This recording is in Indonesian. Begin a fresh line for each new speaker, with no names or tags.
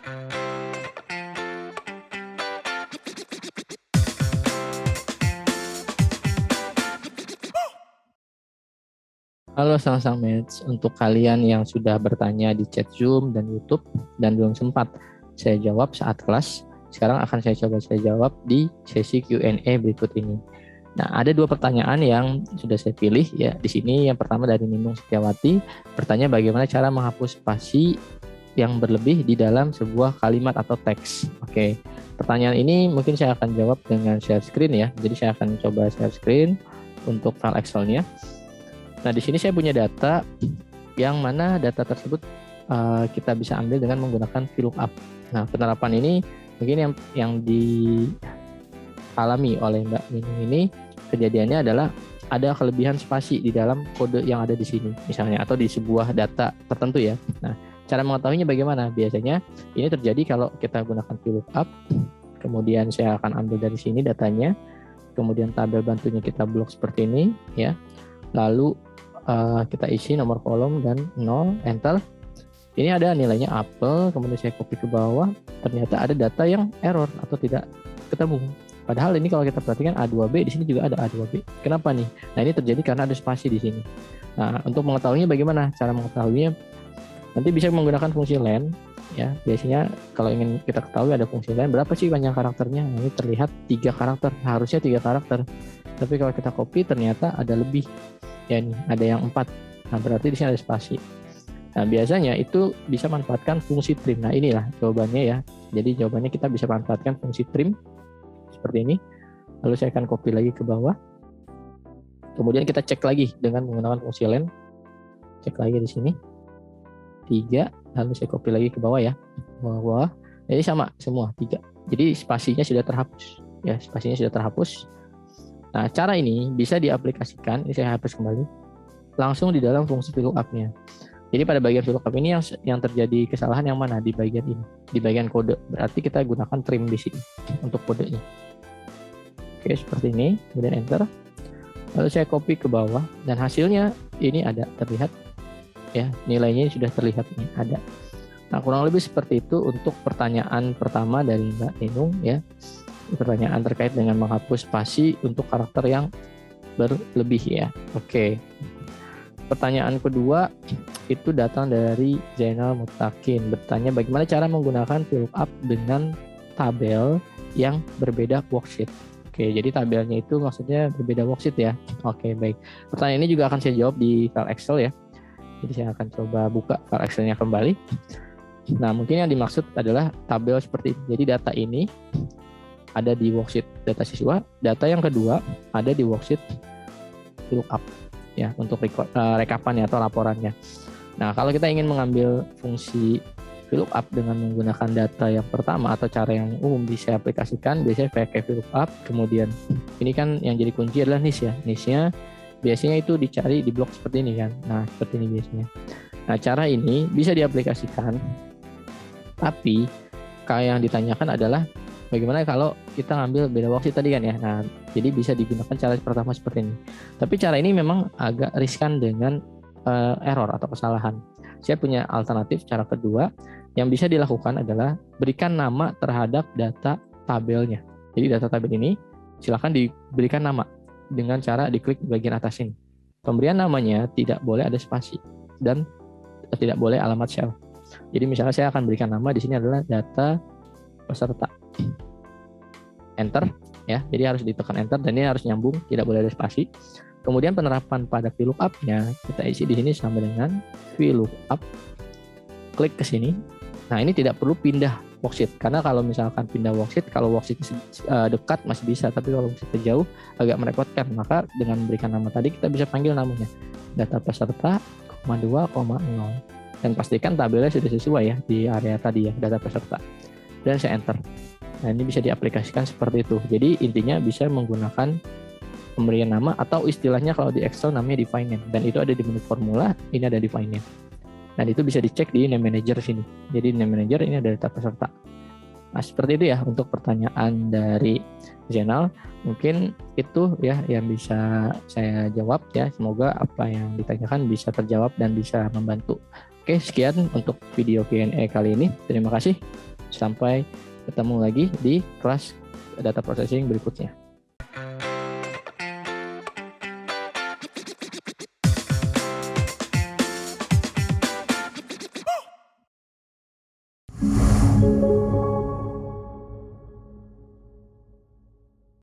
Halo Sang Mates, untuk kalian yang sudah bertanya di chat Zoom dan YouTube dan belum sempat saya jawab saat kelas, sekarang akan saya coba jawab di sesi Q&A berikut ini. Nah, ada dua pertanyaan yang sudah saya pilih ya di sini. Yang pertama dari Ninung Setiawati, bertanya bagaimana cara menghapus spasi yang berlebih di dalam sebuah kalimat atau teks. Oke, pertanyaan ini mungkin saya akan jawab dengan share screen ya. Jadi saya akan coba share screen untuk file Excel-nya. Nah, di sini saya punya data yang mana data tersebut kita bisa ambil dengan menggunakan VLOOKUP. Nah, penerapan ini mungkin yang dialami oleh Mbak Minung ini kejadiannya adalah ada kelebihan spasi di dalam kode yang ada di sini misalnya atau di sebuah data tertentu ya. Nah, cara mengetahuinya bagaimana? Biasanya ini terjadi kalau kita gunakan VLOOKUP, kemudian saya akan ambil dari sini datanya, kemudian tabel bantunya kita blok seperti ini ya. Lalu kita isi nomor kolom dan 0, enter. Ini ada nilainya apel, kemudian saya copy ke bawah, ternyata ada data yang error atau tidak ketemu. Padahal ini kalau kita perhatikan A2B, di sini juga ada A2B. Kenapa nih? Nah, ini terjadi karena ada spasi di sini. Nah, untuk mengetahuinya bagaimana? Cara mengetahuinya nanti bisa menggunakan fungsi len ya. Biasanya kalau ingin kita ketahui ada fungsi len, berapa sih banyak karakternya? Nah, ini terlihat 3 karakter, harusnya 3 karakter. Tapi kalau kita copy ternyata ada lebih. Ya, ini ada yang 4. Nah, berarti di sini ada spasi. Nah, biasanya itu bisa manfaatkan fungsi trim. Nah, inilah jawabannya ya. Jadi jawabannya kita bisa manfaatkan fungsi trim seperti ini. Lalu saya akan copy lagi ke bawah. Kemudian kita cek lagi dengan menggunakan fungsi len. Cek lagi di sini. 3, lalu saya copy lagi ke bawah ya. Bawah. Jadi sama semua 3. Jadi spasinya sudah terhapus. Ya, spasinya sudah terhapus. Nah, cara ini bisa diaplikasikan, ini saya hapus kembali, langsung di dalam fungsi VLOOKUP-nya. Jadi pada bagian VLOOKUP ini yang terjadi kesalahan yang mana? Di bagian ini, di bagian kode. Berarti kita gunakan trim di sini untuk kodenya. Oke, seperti ini, kemudian enter. Lalu saya copy ke bawah, dan hasilnya ini ada, terlihat. Ya, nilainya sudah terlihat, ini ada. Nah, kurang lebih seperti itu untuk pertanyaan pertama dari Mbak Ninung ya. Pertanyaan terkait dengan menghapus spasi untuk karakter yang berlebih ya. Oke. Pertanyaan kedua itu datang dari Zainal Mutakin, bertanya bagaimana cara menggunakan VLOOKUP dengan tabel yang berbeda worksheet. Oke, jadi tabelnya itu maksudnya berbeda worksheet ya. Oke, baik. Pertanyaan ini juga akan saya jawab di file Excel ya. Jadi saya akan coba buka file Excel-nya kembali. Nah, mungkin yang dimaksud adalah tabel seperti ini. Jadi data ini ada di worksheet data siswa, data yang kedua ada di worksheet VLOOKUP ya untuk rekapannya atau laporannya. Nah, kalau kita ingin mengambil fungsi VLOOKUP dengan menggunakan data yang pertama atau cara yang umum bisa aplikasikan, biasanya pakai VLOOKUP. Kemudian ini kan yang jadi kunci adalah niche ya. Niche-nya biasanya itu dicari di blok seperti ini kan. Nah, seperti ini biasanya. Nah, cara ini bisa diaplikasikan, tapi kayak yang ditanyakan adalah bagaimana kalau kita ngambil beda worksheet tadi kan ya. Nah, jadi bisa digunakan cara pertama seperti ini. Tapi cara ini memang agak riskan dengan error atau kesalahan. Saya punya alternatif cara kedua yang bisa dilakukan adalah berikan nama terhadap data tabelnya. Jadi data tabel ini silakan diberikan nama dengan cara diklik di bagian atas ini. Pemberian namanya tidak boleh ada spasi dan tidak boleh alamat sel. Jadi misalnya saya akan berikan nama di sini adalah data peserta. Enter ya, jadi harus ditekan enter dan ini harus nyambung, tidak boleh ada spasi. Kemudian penerapan pada VLOOKUP-nya kita isi di sini sama dengan VLOOKUP. Klik ke sini. Nah, ini tidak perlu pindah worksheet karena kalau misalkan pindah worksheet, kalau worksheet dekat masih bisa, tapi kalau worksheet jauh agak merepotkan. Maka dengan memberikan nama tadi kita bisa panggil namanya data peserta, 2,0 dan pastikan tabelnya sudah sesuai ya di area tadi ya, data peserta. Dan saya enter. Nah, ini bisa diaplikasikan seperti itu. Jadi intinya bisa menggunakan pemberian nama atau istilahnya kalau di Excel namanya define name, dan itu ada di menu formula, ini ada define name. Dan itu bisa dicek di name manager sini. Jadi name manager ini ada data peserta. Nah, seperti itu ya untuk pertanyaan dari Zainal. Mungkin itu ya yang bisa saya jawab ya. Semoga apa yang ditanyakan bisa terjawab dan bisa membantu. Oke, sekian untuk video Q&A kali ini. Terima kasih. Sampai ketemu lagi di kelas data processing berikutnya.